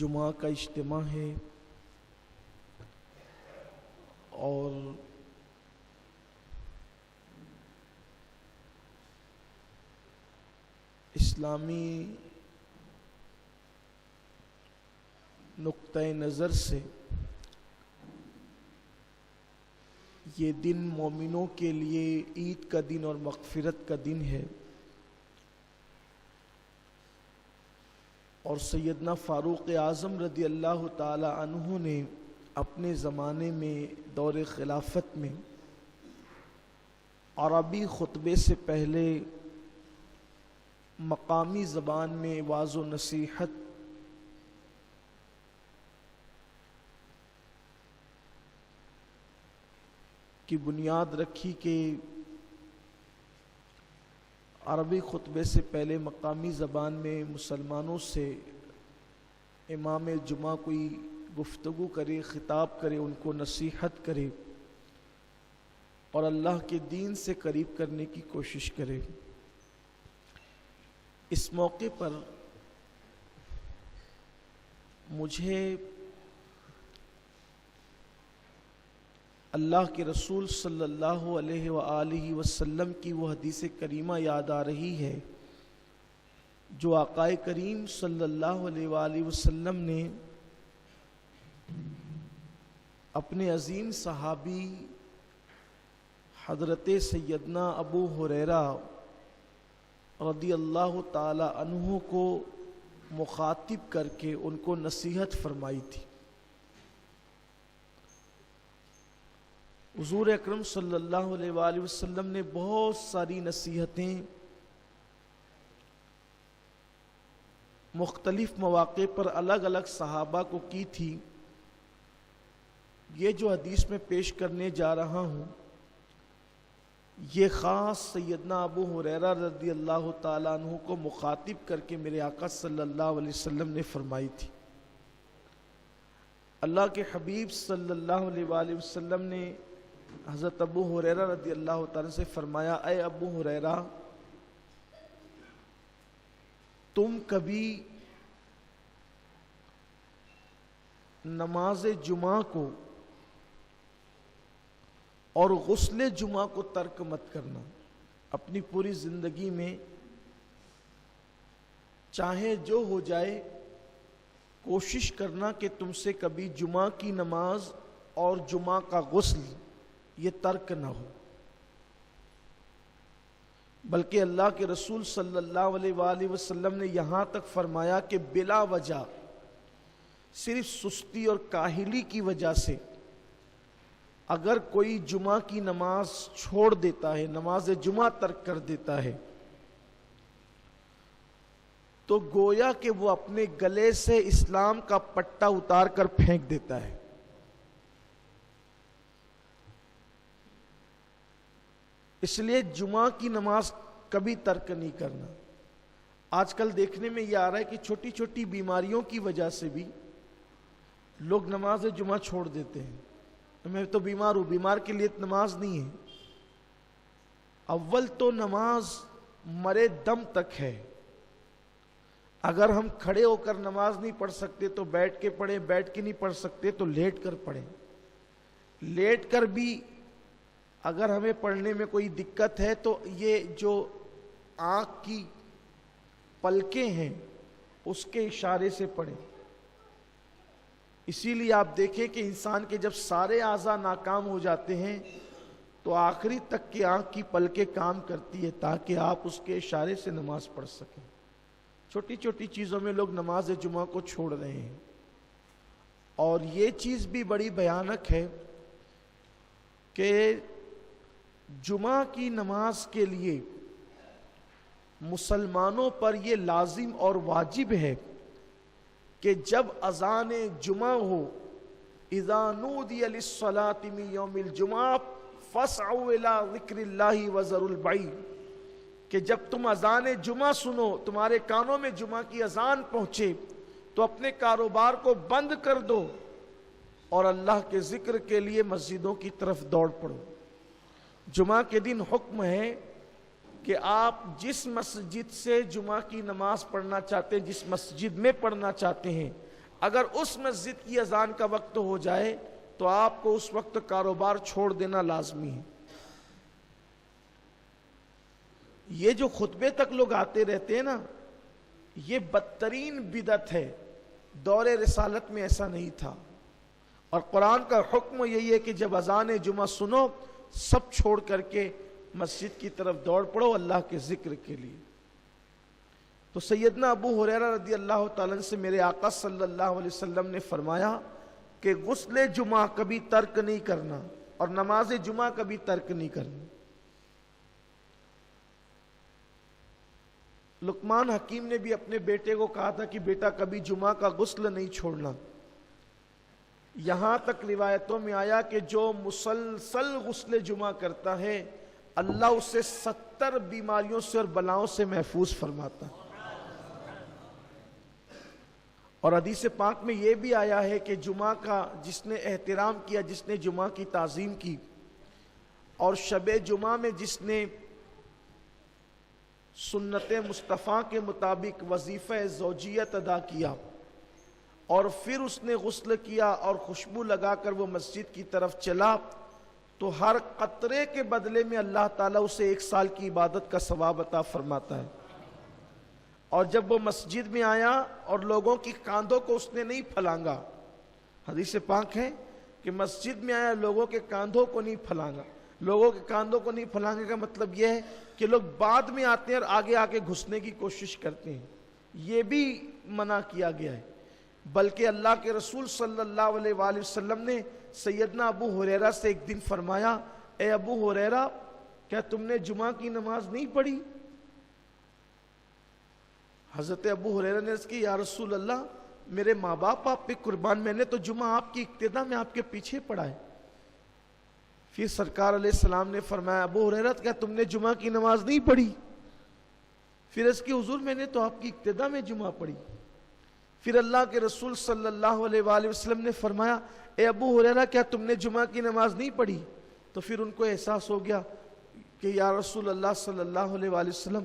جمعہ کا اجتماع ہے اور اسلامی نقطہ نظر سے یہ دن مومنوں کے لیے عید کا دن اور مغفرت کا دن ہے، اور سیدنا فاروق اعظم رضی اللہ تعالی عنہ نے اپنے زمانے میں دور خلافت میں عربی خطبے سے پہلے مقامی زبان میں وعظ و نصیحت کی بنیاد رکھی کہ عربی خطبے سے پہلے مقامی زبان میں مسلمانوں سے امام جمعہ کوئی گفتگو کرے، خطاب کرے، ان کو نصیحت کرے اور اللہ کے دین سے قریب کرنے کی کوشش کرے۔ اس موقع پر مجھے اللہ کے رسول صلی اللہ علیہ وآلہ وسلم کی وہ حدیث کریمہ یاد آ رہی ہے جو آقا کریم صلی اللہ علیہ وآلہ وسلم نے اپنے عظیم صحابی حضرت سیدنا ابو ہریرہ رضی اللہ تعالی عنہ کو مخاطب کر کے ان کو نصیحت فرمائی تھی۔ حضور اکرم صلی اللہ علیہ وآلہ وسلم نے بہت ساری نصیحتیں مختلف مواقع پر الگ الگ صحابہ کو کی تھی۔ یہ جو حدیث میں پیش کرنے جا رہا ہوں یہ خاص سیدنا ابو ہریرہ رضی اللہ تعالیٰ عنہ کو مخاطب کر کے میرے آقا صلی اللہ علیہ وسلم نے فرمائی تھی۔ اللہ کے حبیب صلی اللہ علیہ وآلہ وسلم نے حضرت ابو ہریرہ رضی اللہ تعالیٰ سے فرمایا، اے ابو ہریرہ، تم کبھی نماز جمعہ کو اور غسل جمعہ کو ترک مت کرنا۔ اپنی پوری زندگی میں چاہے جو ہو جائے کوشش کرنا کہ تم سے کبھی جمعہ کی نماز اور جمعہ کا غسل یہ ترک نہ ہو، بلکہ اللہ کے رسول صلی اللہ علیہ وآلہ وسلم نے یہاں تک فرمایا کہ بلا وجہ صرف سستی اور کاہلی کی وجہ سے اگر کوئی جمعہ کی نماز چھوڑ دیتا ہے، نماز جمعہ ترک کر دیتا ہے، تو گویا کہ وہ اپنے گلے سے اسلام کا پٹا اتار کر پھینک دیتا ہے۔ اس لیے جمعہ کی نماز کبھی ترک نہیں کرنا۔ آج کل دیکھنے میں یہ آ رہا ہے کہ چھوٹی چھوٹی بیماریوں کی وجہ سے بھی لوگ نماز جمعہ چھوڑ دیتے ہیں۔ میں تو بیمار ہوں، بیمار کے لیے نماز نہیں ہے۔ اول تو نماز مرے دم تک ہے۔ اگر ہم کھڑے ہو کر نماز نہیں پڑھ سکتے تو بیٹھ کے پڑھیں، بیٹھ کے نہیں پڑھ سکتے تو لیٹ کر پڑھیں۔ لیٹ کر بھی اگر ہمیں پڑھنے میں کوئی دقت ہے تو یہ جو آنکھ کی پلکیں ہیں اس کے اشارے سے پڑھیں۔ اسی لیے آپ دیکھیں کہ انسان کے جب سارے اعضاء ناکام ہو جاتے ہیں تو آخری تک کی آنکھ کی پلکیں کام کرتی ہے تاکہ آپ اس کے اشارے سے نماز پڑھ سکیں۔ چھوٹی چھوٹی چیزوں میں لوگ نماز جمعہ کو چھوڑ رہے ہیں، اور یہ چیز بھی بڑی بھیانک ہے کہ جمعہ کی نماز کے لیے مسلمانوں پر یہ لازم اور واجب ہے کہ جب اذان جمعہ ہو، اذا نودی للصلاة من یوم الجمعہ فاسعوا الی ذکر اللہ وذروا البیع، کہ جب تم اذان جمعہ سنو، تمہارے کانوں میں جمعہ کی اذان پہنچے تو اپنے کاروبار کو بند کر دو اور اللہ کے ذکر کے لیے مسجدوں کی طرف دوڑ پڑو۔ جمعہ کے دن حکم ہے کہ آپ جس مسجد سے جمعہ کی نماز پڑھنا چاہتے ہیں، جس مسجد میں پڑھنا چاہتے ہیں، اگر اس مسجد کی اذان کا وقت ہو جائے تو آپ کو اس وقت کاروبار چھوڑ دینا لازمی ہے۔ یہ جو خطبے تک لوگ آتے رہتے ہیں نا، یہ بدترین بدعت ہے۔ دور رسالت میں ایسا نہیں تھا، اور قرآن کا حکم یہی ہے کہ جب اذان جمعہ سنو سب چھوڑ کر کے مسجد کی طرف دوڑ پڑو اللہ کے ذکر کے لیے۔ تو سیدنا ابو ہریرہ رضی اللہ تعالیٰ عنہ سے میرے آقا صلی اللہ علیہ وسلم نے فرمایا کہ غسل جمعہ کبھی ترک نہیں کرنا اور نماز جمعہ کبھی ترک نہیں کرنا۔ لقمان حکیم نے بھی اپنے بیٹے کو کہا تھا کہ بیٹا کبھی جمعہ کا غسل نہیں چھوڑنا۔ یہاں تک روایتوں میں آیا کہ جو مسلسل غسل جمعہ کرتا ہے اللہ اسے 70 بیماریوں سے اور بلاؤں سے محفوظ فرماتا ہے۔ اور حدیث پاک میں یہ بھی آیا ہے کہ جمعہ کا جس نے احترام کیا، جس نے جمعہ کی تعظیم کی، اور شب جمعہ میں جس نے سنت مصطفیٰ کے مطابق وظیفہ زوجیت ادا کیا اور پھر اس نے غسل کیا اور خوشبو لگا کر وہ مسجد کی طرف چلا، تو ہر قطرے کے بدلے میں اللہ تعالیٰ اسے 1 سال کی عبادت کا ثواب عطا فرماتا ہے۔ اور جب وہ مسجد میں آیا اور لوگوں کی کاندھوں کو اس نے نہیں پھلانگا، حدیث پاک ہے کہ مسجد میں آیا لوگوں کے کاندھوں کو نہیں پھلانگا۔ لوگوں کے کاندھوں کو نہیں پھلانگے کا مطلب یہ ہے کہ لوگ بعد میں آتے ہیں اور آگے آ کے گھسنے کی کوشش کرتے ہیں، یہ بھی منع کیا گیا ہے۔ بلکہ اللہ کے رسول صلی اللہ علیہ وآلہ وسلم نے سیدنا ابو ہریرہ سے ایک دن فرمایا، اے ابو ہریرہ کیا تم نے جمعہ کی نماز نہیں پڑھی؟ حضرت ابو ہریرہ نے عرض کی یا رسول اللہ میرے ماں باپ آپ پہ قربان، میں نے تو جمعہ آپ کی اقتدا میں آپ کے پیچھے پڑھا ہے۔ پھر سرکار علیہ السلام نے فرمایا ابو ہریرہ کیا تم نے جمعہ کی نماز نہیں پڑھی؟ پھر اس کی حضور میں نے تو آپ کی اقتدا میں جمعہ پڑھی۔ پھر اللہ کے رسول صلی اللہ علیہ وآلہ وسلم نے فرمایا اے ابو ہریرہ کیا تم نے جمعہ کی نماز نہیں پڑھی؟ تو پھر ان کو احساس ہو گیا کہ یا رسول اللہ صلی اللہ علیہ وآلہ وسلم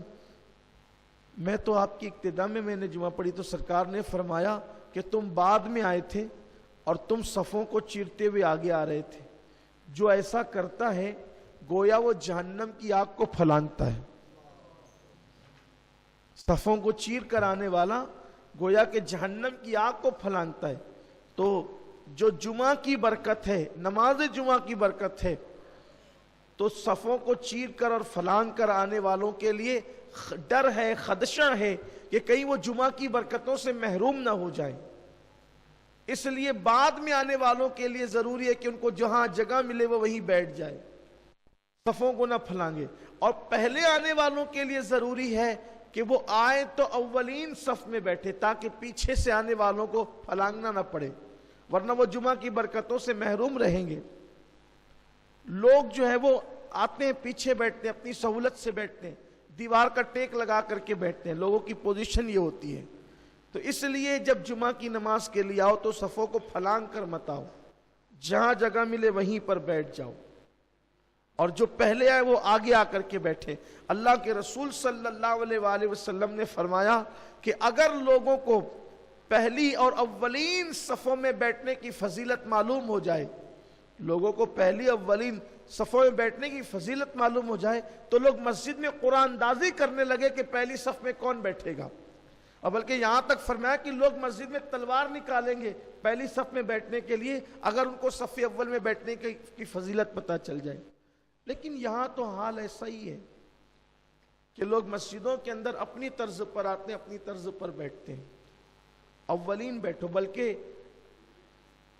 میں تو آپ کی اقتدا میں نے جمعہ پڑھی۔ تو سرکار نے فرمایا کہ تم بعد میں آئے تھے اور تم صفوں کو چیرتے ہوئے آگے آ رہے تھے، جو ایسا کرتا ہے گویا وہ جہنم کی آگ کو پھلانگتا ہے۔ صفوں کو چیر کر آنے والا گویا کہ جہنم کی آگ کو پھلانگتا ہے۔ تو جو جمعہ کی برکت ہے، نماز جمعہ کی برکت ہے، تو صفوں کو چیر کر اور پھلانگ کر آنے والوں کے لیے ڈر ہے، خدشہ ہے کہ کہیں وہ جمعہ کی برکتوں سے محروم نہ ہو جائیں۔ اس لیے بعد میں آنے والوں کے لیے ضروری ہے کہ ان کو جہاں جگہ ملے وہ وہیں بیٹھ جائے، صفوں کو نہ پھلانگے۔ اور پہلے آنے والوں کے لیے ضروری ہے کہ وہ آئے تو اولین صف میں بیٹھے تاکہ پیچھے سے آنے والوں کو پھلانگنا نہ پڑے، ورنہ وہ جمعہ کی برکتوں سے محروم رہیں گے۔ لوگ جو ہے وہ آتے ہیں پیچھے بیٹھتے ہیں، اپنی سہولت سے بیٹھتے ہیں، دیوار کا ٹیک لگا کر کے بیٹھتے ہیں، لوگوں کی پوزیشن یہ ہوتی ہے۔ تو اس لیے جب جمعہ کی نماز کے لیے آؤ تو صفوں کو پھلانگ کر مت آؤ، جہاں جگہ ملے وہیں پر بیٹھ جاؤ، اور جو پہلے آئے وہ آگے آ کر کے بیٹھے۔ اللہ کے رسول صلی اللہ علیہ وآلہ وسلم نے فرمایا کہ اگر لوگوں کو پہلی اور اولین صفوں میں بیٹھنے کی فضیلت معلوم ہو جائے، لوگوں کو پہلی اولین صفوں میں بیٹھنے کی فضیلت معلوم ہو جائے تو لوگ مسجد میں قرآن اندازی کرنے لگے کہ پہلی صف میں کون بیٹھے گا، اور بلکہ یہاں تک فرمایا کہ لوگ مسجد میں تلوار نکالیں گے پہلی صف میں بیٹھنے کے لیے اگر ان کو صف اول میں بیٹھنے کی فضیلت پتہ چل جائے۔ لیکن یہاں تو حال ایسا ہی ہے کہ لوگ مسجدوں کے اندر اپنی طرز پر آتے ہیں، اپنی طرز پر بیٹھتے ہیں۔ اولین بیٹھو، بلکہ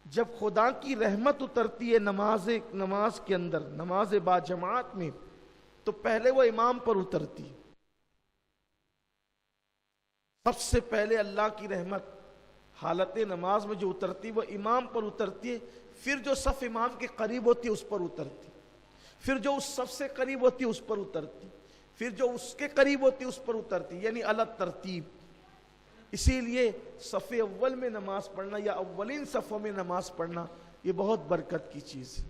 جب خدا کی رحمت اترتی ہے نماز کے اندر، نماز با جماعت میں، تو پہلے وہ امام پر اترتی ہے۔ سب سے پہلے اللہ کی رحمت حالت نماز میں جو اترتی وہ امام پر اترتی ہے، پھر جو صف امام کے قریب ہوتی ہے اس پر اترتی، پھر جو اس صف سے قریب ہوتی ہے اس پر اترتی، پھر جو اس کے قریب ہوتی ہے اس پر اترتی، یعنی الگ ترتیب۔ اسی لیے صف اول میں نماز پڑھنا یا اولین صفوں میں نماز پڑھنا یہ بہت برکت کی چیز ہے۔